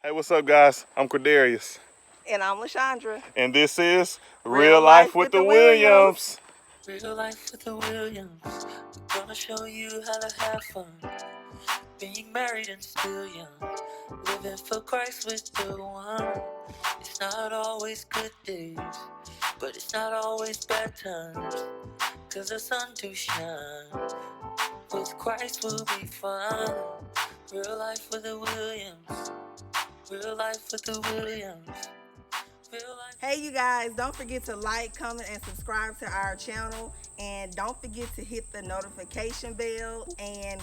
Hey, what's up, guys? I'm Cordarius. And I'm LaShondra. And this is Real Life with the Williams. Real life with the Williams. We're gonna show you how to have fun. Being married and still young. Living for Christ with the one. It's not always good days, but it's not always bad times. Cause the sun to shine. With Christ will be fun. Real life with the Williams. Real life with the Williams. Hey, you guys, don't forget to like, comment, and subscribe to our channel. And don't forget to hit the notification bell and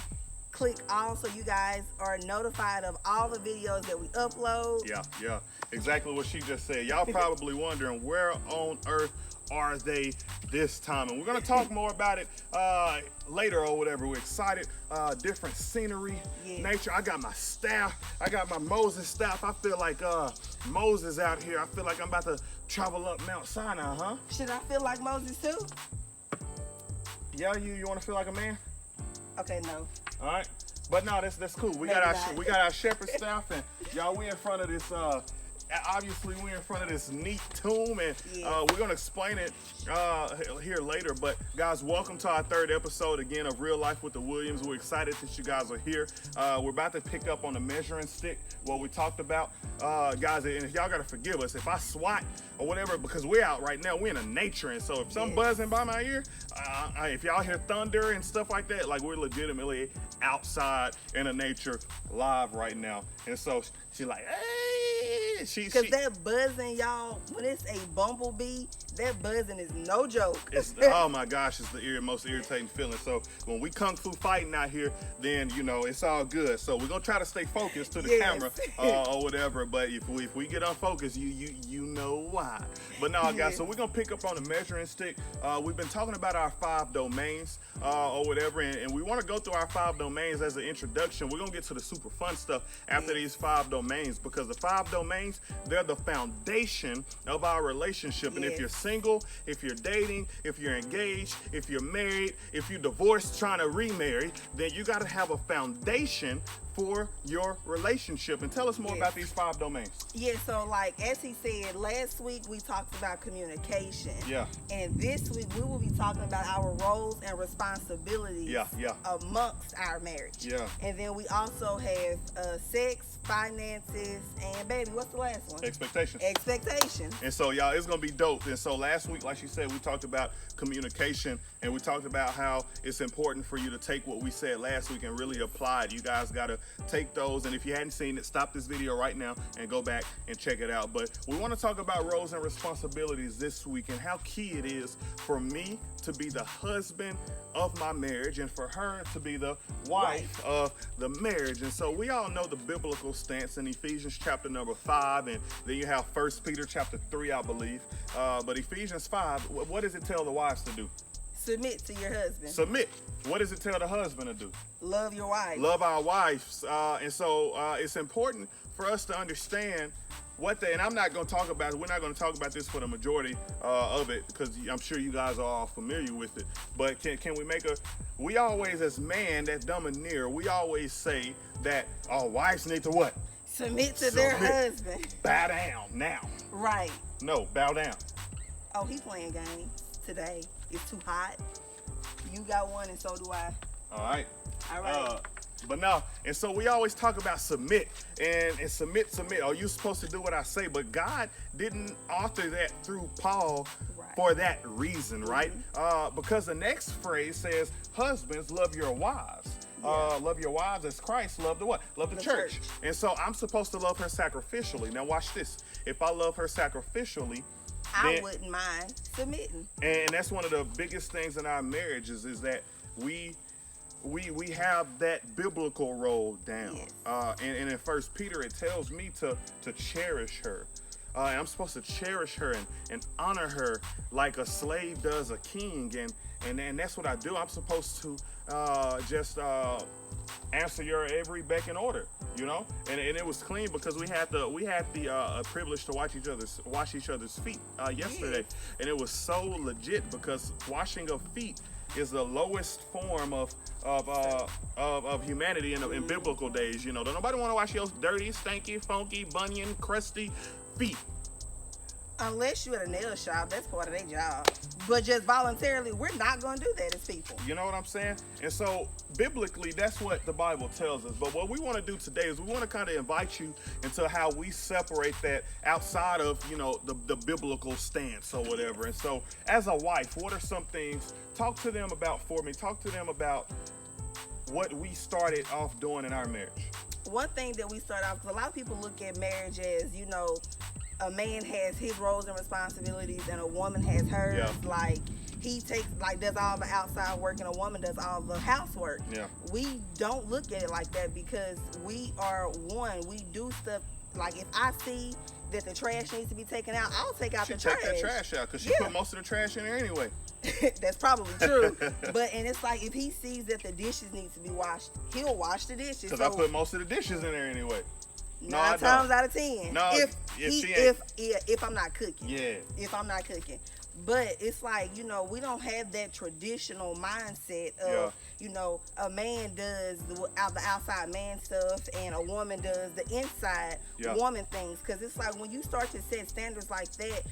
click all so you guys are notified of all the videos that we upload. Yeah, exactly what she just said. Y'all probably wondering where on earth are they this time? And we're going to talk more about it later or whatever. We're excited. Different scenery, nature. I got my staff. I got my Moses staff. I feel like Moses out here. I feel like I'm about to travel up Mount Sinai, huh? Should I feel like Moses too? Yeah, you want to feel like a man? Okay, no. All right. But no, that's cool. We got our shepherd staff, and y'all, we in front of this obviously we're in front of this neat tomb, and we're going to explain it here later. But guys, welcome to our third episode again of Real Life with the Williams. We're excited that you guys are here. We're about to pick up on the measuring stick, what we talked about. Guys, and y'all got to forgive us if I swat or whatever, because we're out right now. We're in a nature, and so if something buzzing by my ear, if y'all hear thunder and stuff like that, like we're legitimately outside in a nature live right now. And so she's like, hey, because that buzzing, y'all, when it's a bumblebee, that buzzing is no joke. Oh my gosh, it's the most irritating feeling. So when we kung fu fighting out here, then you know it's all good. So we're gonna try to stay focused to the camera or whatever. But if we get unfocused, you know why. But no, guys. So we're gonna pick up on the measuring stick. We've been talking about our 5 domains or whatever, and we want to go through our 5 domains as an introduction. We're gonna get to the super fun stuff after these 5 domains, because the 5 domains, they're the foundation of our relationship. And if you're single, if you're dating, if you're engaged, if you're married, if you're divorced trying to remarry, then you got to have a foundation for your relationship. And tell us more about these 5 domains. So like as he said, last week we talked about communication. And this week we will be talking about our roles and responsibilities amongst our marriage. And then we also have sex, finances, and baby, what's the last one? Expectations. And so y'all, it's gonna be dope. And so last week, like she said, we talked about communication, and we talked about how it's important for you to take what we said last week and really apply it. You guys gotta take those, and if you hadn't seen it, stop this video right now and go back and check it out. But we want to talk about roles and responsibilities this week, and how key it is for me to be the husband of my marriage and for her to be the wife of the marriage. And so we all know the biblical stance in Ephesians chapter number 5, and then you have 1 Peter chapter 3, I believe. But Ephesians 5, what does it tell the wives to do? Submit to your husband. Submit. What does it tell the husband to do? Love your wife. Love our wives. And so it's important for us to understand and I'm not going to talk about it. We're not going to talk about this for the majority of it, because I'm sure you guys are all familiar with it. But can we we always, as man that domineer, we always say that our wives need to what? Submit to their husband. Bow down now. Right. No, bow down. Oh, he playing games today. It's too hot. You got one and so do I. All right. But no, and so we always talk about submit and submit. Oh, you're supposed to do what I say, but God didn't author that through Paul for that reason, right? Because the next phrase says, husbands, love your wives. Love your wives as Christ loved the what? Love the church. And so I'm supposed to love her sacrificially. Now watch this. If I love her sacrificially, I wouldn't mind submitting. And that's one of the biggest things in our marriages, is that we have that biblical role down. And in 1 Peter, it tells me to cherish her. I'm supposed to cherish her and honor her like a slave does a king. and that's what I do. I'm supposed to just answer your every beck and order, you know, and it was clean because we had the privilege to wash each other's feet yesterday, and it was so legit because washing of feet is the lowest form of humanity in biblical days. You know, don't nobody want to wash your dirty, stanky, funky, bunion, crusty feet. Unless you're at a nail shop, that's part of their job. But just voluntarily, we're not going to do that as people. You know what I'm saying? And so, biblically, that's what the Bible tells us. But what we want to do today is we want to kind of invite you into how we separate that outside of, you know, the biblical stance or whatever. And so, as a wife, what are some things? Talk to them about for me. Talk to them about what we started off doing in our marriage. One thing that we start off, because a lot of people look at marriage as, you know, a man has his roles and responsibilities and a woman has hers. Yeah. Like he does all the outside work and a woman does all the housework. Yeah. We don't look at it like that because we are one. We do stuff like if I see that the trash needs to be taken out, I'll take out the trash. Take that trash out because she put most of the trash in there anyway. That's probably true. And it's like if he sees that the dishes need to be washed, he'll wash the dishes. Because I put most of the dishes in there anyway. 9 times out of 10. No, if I'm not cooking. Yeah. If I'm not cooking. But it's like, you know, we don't have that traditional mindset of, you know, a man does the outside man stuff and a woman does the inside woman things. Because it's like when you start to set standards like that,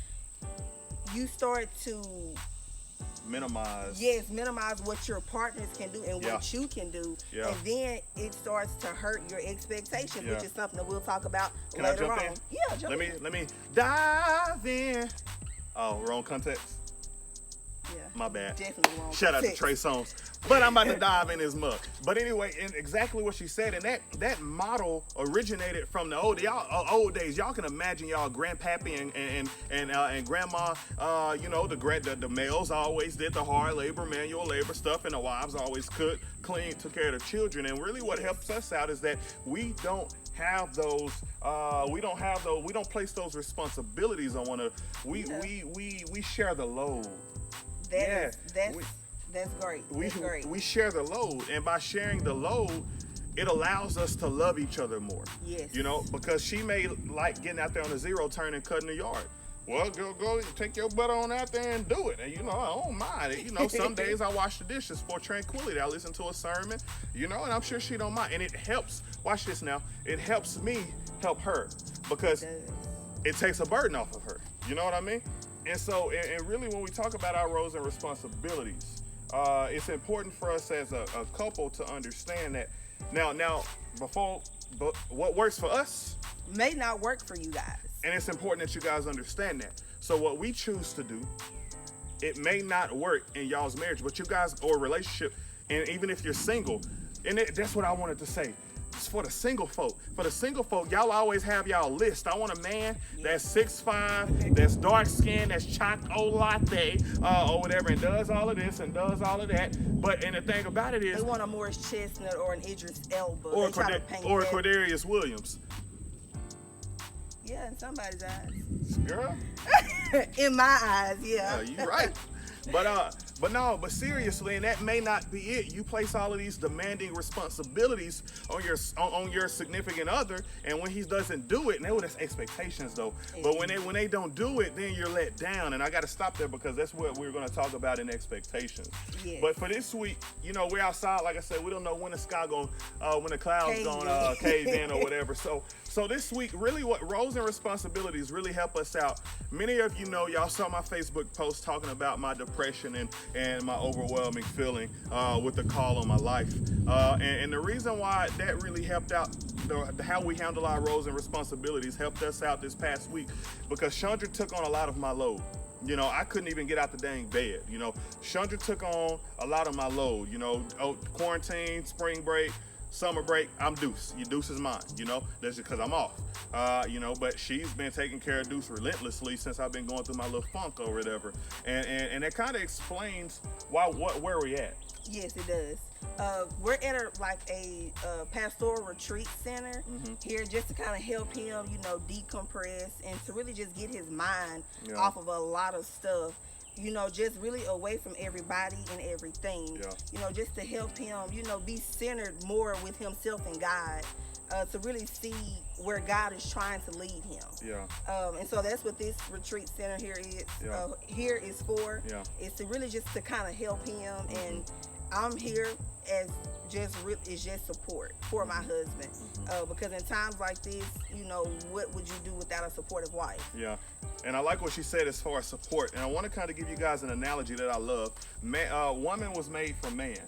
you start to minimize what your partners can do and what you can do, and then it starts to hurt your expectations, which is something that we'll talk about later on. Let me dive in. Oh, wrong context. Yeah, my bad. Definitely wrong. Shout out to Trey Songz. But I'm about to dive in his mug. But anyway, and exactly what she said, and that model originated from the old days. Y'all can imagine y'all grandpappy and grandma. You know, the males always did the hard labor, manual labor stuff, and the wives always cooked, cleaned, took care of the children. And really, what helps us out is that we don't have those. We don't place those responsibilities on one another. We share the load. That's great. We share the load, and by sharing the load, it allows us to love each other more. Yes. You know, because she may like getting out there on the zero turn and cutting the yard. Well, go take your butt on out there and do it. And, you know, I don't mind it. You know, some days I wash the dishes for tranquility. I listen to a sermon, you know, and I'm sure she don't mind. And it helps, watch this now, it helps me help her because it takes a burden off of her. You know what I mean? And so, and really when we talk about our roles and responsibilities, it's important for us as a couple to understand that but what works for us may not work for you guys. And it's important that you guys understand that. So what we choose to do, it may not work in y'all's marriage, but you guys, or relationship, and even if you're single, and that's what I wanted to say. It's for the single folk. For the single folk, y'all always have y'all list. I want a man that's 6'5", that's dark skinned, that's chocolate latte, or whatever, and does all of this and does all of that. And the thing about it is, they want a Morris Chestnut or an Idris Elba or Cordarius Williams. Yeah, in somebody's eyes. Girl. In my eyes, yeah. You right. But seriously, and that may not be it. You place all of these demanding responsibilities on your significant other, and when he doesn't do it, that's expectations though. But when they don't do it, then you're let down. And I got to stop there because that's what we're going to talk about in expectations. Yes. But for this week, you know, we're outside. Like I said, we don't know when when the clouds gonna cave in or whatever. So this week, really, what roles and responsibilities really help us out. Many of you know, y'all saw my Facebook post talking about my depression and my overwhelming feeling with the call on my life. And the reason why that really helped out, how we handle our roles and responsibilities helped us out this past week, because Chandra took on a lot of my load. You know, I couldn't even get out the dang bed. You know, Chandra took on a lot of my load. You know, quarantine, spring break, summer break, I'm Deuce. Deuce is mine, you know, that's just because I'm off. You know, but she's been taking care of Deuce relentlessly since I've been going through my little funk or whatever. And that kind of explains where we at. Yes, it does. We're at a pastoral retreat center here just to kind of help him, you know, decompress and to really just get his mind off of a lot of stuff. you know, just really away from everybody and everything, you know, just to help him, you know, be centered more with himself and God, to really see where God is trying to lead him. And so that's what this retreat center here is for. Is to really just to kind of help him, and I'm here as just support for my husband, because in times like this, you know, what would you do without a supportive wife? And I like what she said as far as support, and I want to kind of give you guys an analogy that I love. Woman was made from man.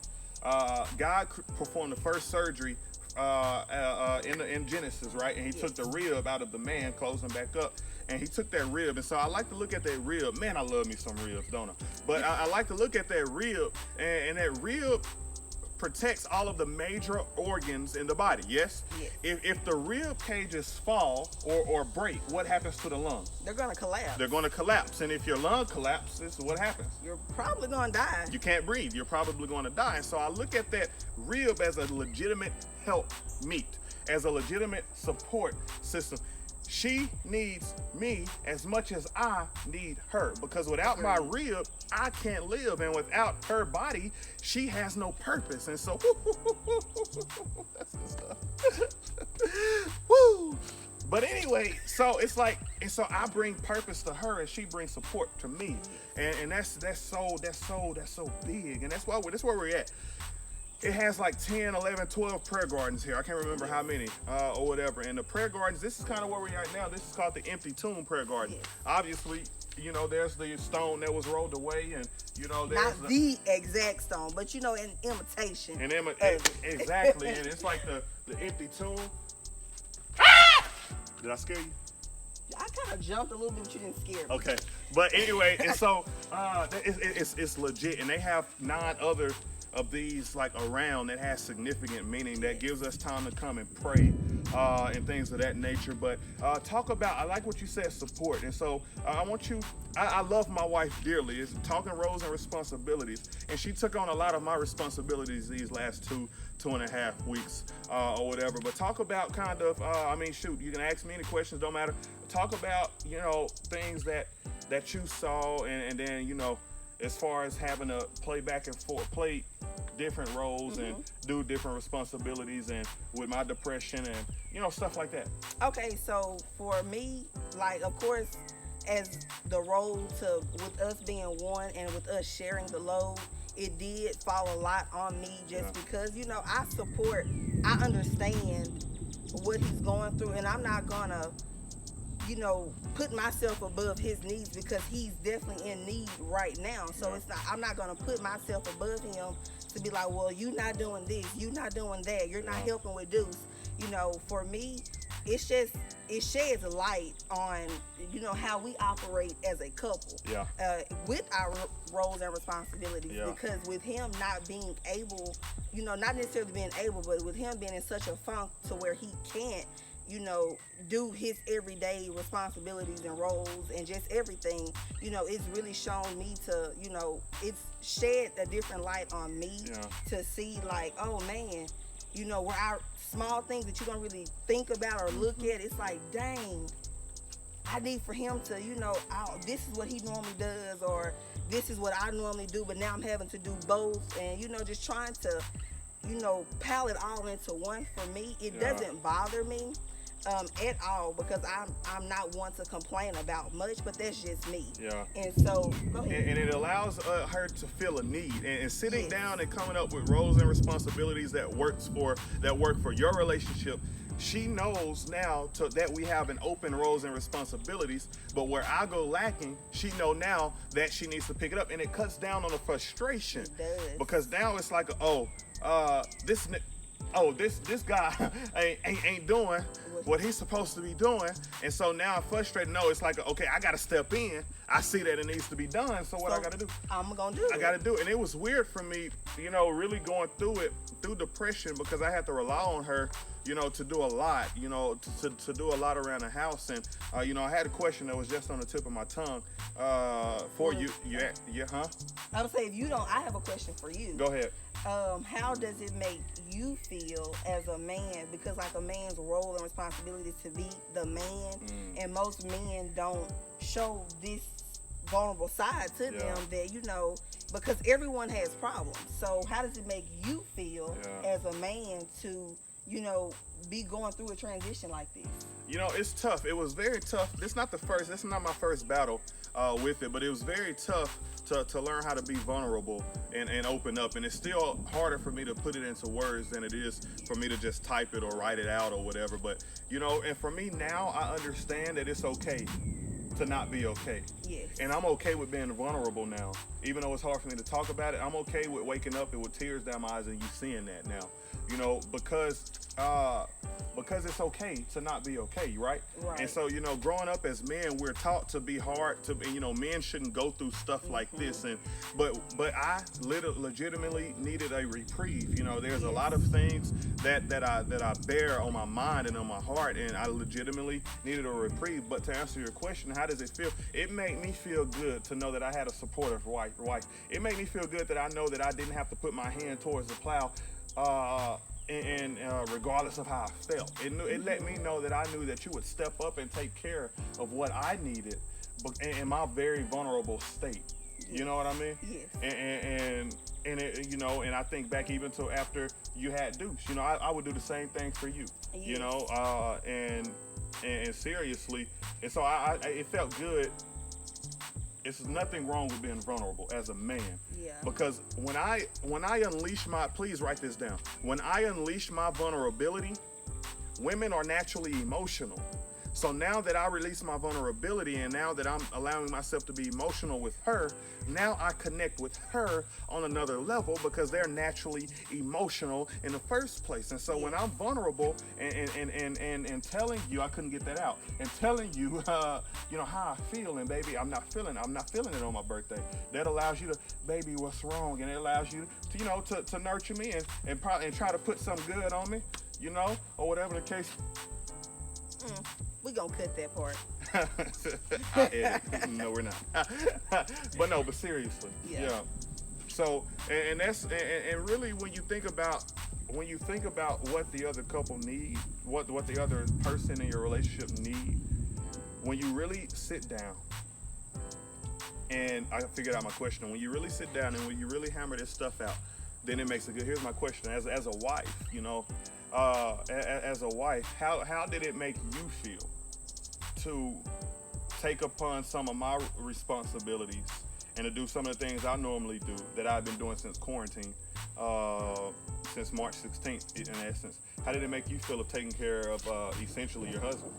God performed the first surgery in Genesis, right? And he took the rib out of the man, closed him back up, and he took that rib. And so I like to look at that rib. Man, I love me some ribs, don't I? But I like to look at that rib, and that rib protects all of the major organs in the body. Yes. If the rib cages fall or break, what happens to the lungs? They're going to collapse. They're going to collapse. And if your lung collapses, what happens? You're probably going to die. You can't breathe. You're probably going to die. And so I look at that rib as a legitimate help meet, as a legitimate support system. She needs me as much as I need her, because without my rib, I can't live, and without her body, she has no purpose. And so, that's good stuff. Woo! But anyway, so it's like, and so I bring purpose to her, and she brings support to me, and that's so big, and that's where we're at. It has like 10, 11, 12 prayer gardens here. I can't remember how many or whatever. And the prayer gardens, this is kind of where we are now. This is called the Empty Tomb Prayer Garden. Obviously, you know, there's the stone that was rolled away, and, you know, there's not the exact stone, but, you know, an imitation. Exactly. And it's like the empty tomb. Did I scare you? I kind of jumped a little bit, but you didn't scare me. Okay. But anyway, and so it's legit. And they have 9 other of these like around that has significant meaning that gives us time to come and pray and things of that nature. But talk about, I like what you said, support. And so I love my wife dearly. It's talking roles and responsibilities, and she took on a lot of my responsibilities these last 2.5 weeks or whatever. But talk about kind of you can ask me any questions, don't matter. Talk about, you know, things that you saw, and then, you know, as far as having to play back and forth, play different roles and do different responsibilities, and with my depression and, you know, stuff like that. Okay, so for me, like, of course, as the role with us being one and with us sharing the load, it did fall a lot on me just because, you know, I understand what he's going through, and I'm not gonna, you know, put myself above his needs, because he's definitely in need right now. So I'm not gonna put myself above him to be like, well, you not doing this, you not doing that, you're not helping with Deuce. You know, for me, it sheds light on, you know, how we operate as a couple with our roles and responsibilities. Because with him not being able, you know, not necessarily being able, but with him being in such a funk to where he can't, you know, do his everyday responsibilities and roles and just everything, you know, it's really shown me to, you know, it's shed a different light on me to see, like, oh man, you know, where our small things that you don't really think about or look at, it's like, dang, I need for him to, you know, this is what he normally does, or this is what I normally do, but now I'm having to do both, and, you know, just trying to, you know, pile it all into one. For me, it doesn't bother me at all, because I'm not one to complain about much, but that's just me. And so go ahead. And it allows her to feel a need, and sitting down and coming up with roles and responsibilities that work for your relationship. She knows now that we have an open roles and responsibilities, but where I go lacking, she know now that she needs to pick it up, and it cuts down on the frustration. It does. Because now it's like, this guy ain't doing what he's supposed to be doing, and so now I'm frustrated. No, it's like, okay, I gotta step in. I see that it needs to be done, so what I gotta do? I'm gonna do it. I gotta do it. And it was weird for me, you know, really going through depression, because I had to rely on her, you know, to do a lot, you know, to do a lot around the house. And you know, I had a question that was just on the tip of my tongue for you. Huh? I would say, if you don't, I have a question for you. Go ahead. How does it make you feel as a man? Because, like, a man's role and responsibility is to be the man, and most men don't show this vulnerable side to them that, you know, because everyone has problems. So how does it make you feel as a man to, you know, be going through a transition like this? You know, it's tough. It was very tough. This is not my first battle with it, but it was very tough to learn how to be vulnerable and open up. And it's still harder for me to put it into words than it is for me to just type it or write it out or whatever. But, you know, and for me now, I understand that it's okay to not be okay. Yes. And I'm okay with being vulnerable now. Even though it's hard for me to talk about it, I'm okay with waking up and with tears down my eyes and you seeing that now. You know, because it's okay to not be okay, right? Right. And so, you know, growing up as men, we're taught to be hard, to be, you know, men shouldn't go through stuff like this. And but I legitimately needed a reprieve. You know, there's a lot of things that I bear on my mind and on my heart, and I legitimately needed a reprieve. But to answer your question, how does it feel? It made me feel good to know that I had a supportive wife. It made me feel good that I know that I didn't have to put my hand towards the plow. And regardless of how I felt, it let me know that I knew that you would step up and take care of what I needed, in my very vulnerable state. You know what I mean? Yes. And it, you know, and I think back even to after you had Deuce, you know, I would do the same thing for you. Yes. You know, and seriously, and so it felt good. It's nothing wrong with being vulnerable as a man. Yeah. Because when I unleash please write this down. When I unleash my vulnerability, women are naturally emotional. So now that I release my vulnerability and now that I'm allowing myself to be emotional with her, now I connect with her on another level because they're naturally emotional in the first place. And so when I'm vulnerable and telling you, I couldn't get that out, and telling you, you know, how I feel, and baby, I'm not feeling it on my birthday. That allows you to, baby, what's wrong? And it allows you to, you know, to nurture me and try to put some good on me, you know, or whatever the case. We're going to cut that part. I edit. No, we're not. But seriously. Yeah. So, and that's, and really when you think about what the other couple need, what the other person in your relationship need, when you really sit down, and I figured out my question, when you really sit down and when you really hammer this stuff out, then it makes it good. Here's my question. As a wife, you know, as a wife, how did it make you feel to take upon some of my responsibilities and to do some of the things I normally do that I've been doing since quarantine, since March 16th, in essence? How did it make you feel of taking care of essentially your husband?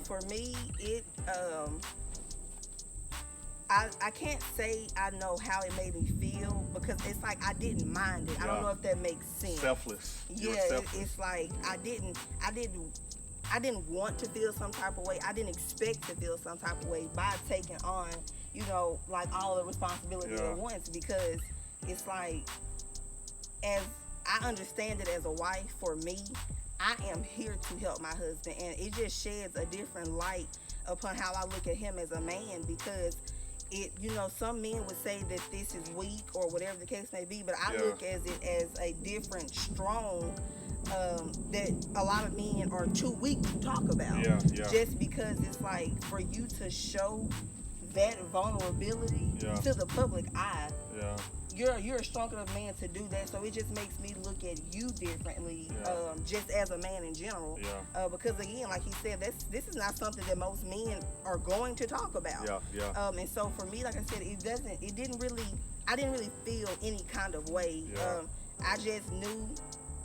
For me, it I can't say I know how it made me feel because it's like I didn't mind it. I don't know if that makes sense. Selfless. Yeah, it's like I didn't want to feel some type of way. I didn't expect to feel some type of way by taking on, you know, like all the responsibilities at once, because it's like, as I understand it as a wife, for me, I am here to help my husband, and it just sheds a different light upon how I look at him as a man, because it, you know, some men would say that this is weak or whatever the case may be, but I look at it as a different, strong, that a lot of men are too weak to talk about. Just because it's like, for you to show that vulnerability to the public eye, you're a strong enough man to do that. So it just makes me look at you differently, just as a man in general. Because again, like he said, this is not something that most men are going to talk about. And so for me, like I said, I didn't really feel any kind of way. I just knew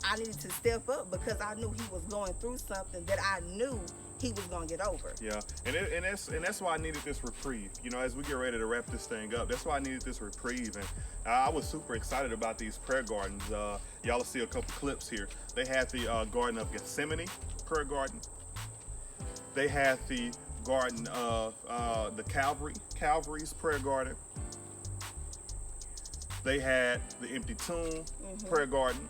I needed to step up because I knew he was going through something that I knew he was gonna get over. And that's why I needed this reprieve. You know, as we get ready to wrap this thing up, that's why I needed this reprieve. And I was super excited about these prayer gardens. Y'all will see a couple clips here. They had the Garden of Gethsemane prayer garden. They had the Garden of the Calvary's prayer garden. They had the Empty Tomb prayer garden.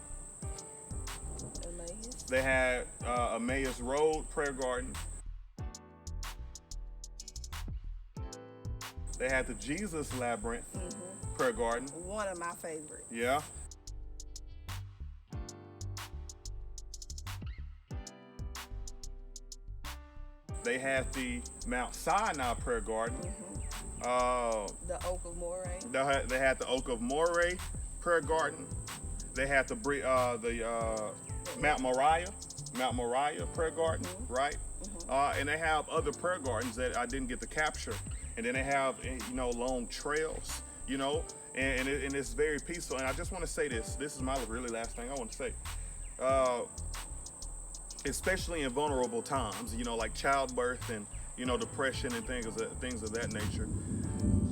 They had Emmaus Road prayer garden. They had the Jesus Labyrinth prayer garden. One of my favorites. Yeah. They had the Mount Sinai prayer garden. The Oak of Moray. They had the Oak of Moray Prayer Garden. They had the Mount Moriah Prayer Garden, right? And they have other prayer gardens that I didn't get to capture. And then they have, long trails, and it's very peaceful. And I just want to say this. This is my really last thing I want to say. Especially in vulnerable times, like childbirth and, depression and things of that nature.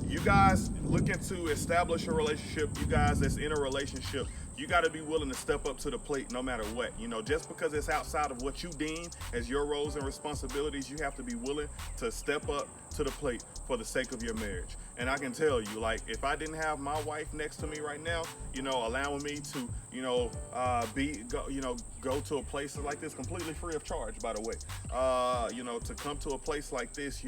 You guys looking to establish a relationship, you guys that's in a relationship, you got to be willing to step up to the plate no matter what. Just because it's outside of what you deem as your roles and responsibilities, you have to be willing to step up to the plate for the sake of your marriage. And I can tell you, like, if I didn't have my wife next to me right now, allowing me to, go to a place like this completely free of charge, by the way, to come to a place like this,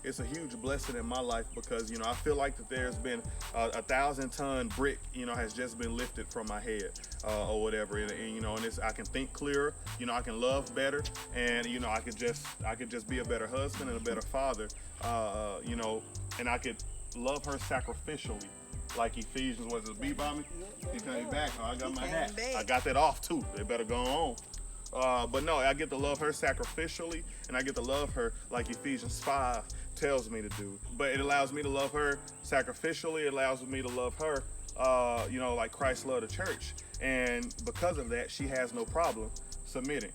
it's a huge blessing in my life because, I feel like that there's been a 1,000-ton brick, has just been lifted from my head or whatever. And it's, I can think clearer, I can love better, and, I could just be a better husband and a better father, and I could love her sacrificially, like Ephesians. Was it beat by me? He came back. Oh, I got my hat. I got that off too. They better go on. But no, I get to love her sacrificially, and I get to love her like Ephesians 5 tells me to do. But it allows me to love her sacrificially. It allows me to love her, like Christ loved the church. And because of that, she has no problem submitting,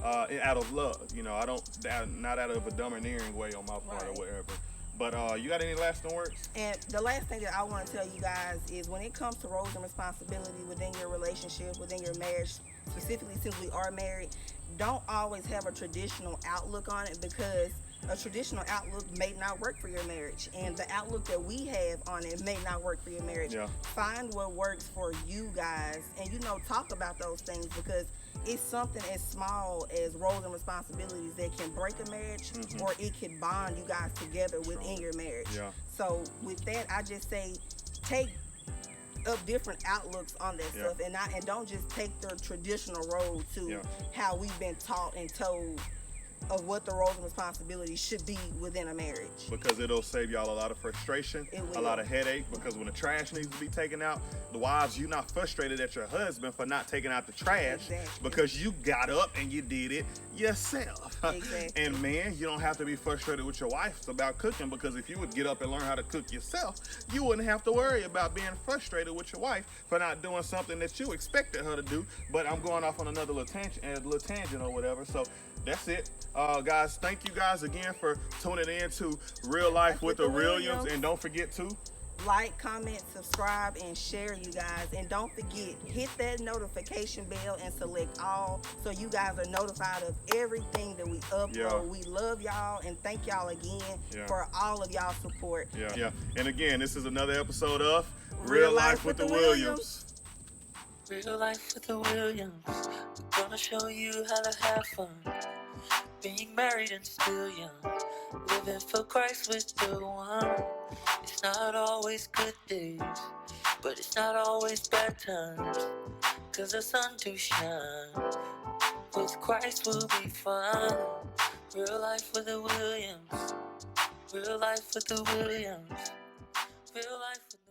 out of love. Not out of a domineering way on my part or whatever. But you got any lasting words? And the last thing that I want to tell you guys is when it comes to roles and responsibility within your relationship, within your marriage, specifically since we are married, don't always have a traditional outlook on it, because a traditional outlook may not work for your marriage, and the outlook that we have on it may not work for your marriage. Yeah. Find what works for you guys, and talk about those things, because it's something as small as roles and responsibilities that can break a marriage, or it can bond you guys together within your marriage. Yeah. So with that, I just say take up different outlooks on that stuff, and don't just take the traditional road to how we've been taught and told of what the roles and responsibilities should be within a marriage. Because it'll save y'all a lot of frustration, a lot of headache, because when the trash needs to be taken out, the wives, you're not frustrated at your husband for not taking out the trash, because you got up and you did it yourself. Exactly. And man, you don't have to be frustrated with your wife about cooking, because if you would get up and learn how to cook yourself, you wouldn't have to worry about being frustrated with your wife for not doing something that you expected her to do. But I'm going off on another little tangent or whatever, so that's it. Guys, thank you guys again for tuning in to Real Life with the Williams. And don't forget to like, comment, subscribe, and share, you guys. And don't forget, hit that notification bell and select all, so you guys are notified of everything that we upload. Yeah. We love y'all, and thank y'all again for all of y'all support. Yeah. And again, this is another episode of Real Life with the Williams. Real Life with the Williams. We're gonna show you how to have fun. Being married and still young, living for Christ with the one. It's not always good days, but it's not always bad times, 'cause the sun to shine with Christ will be fun. Real Life with the Williams. Real Life with the Williams. Real Life with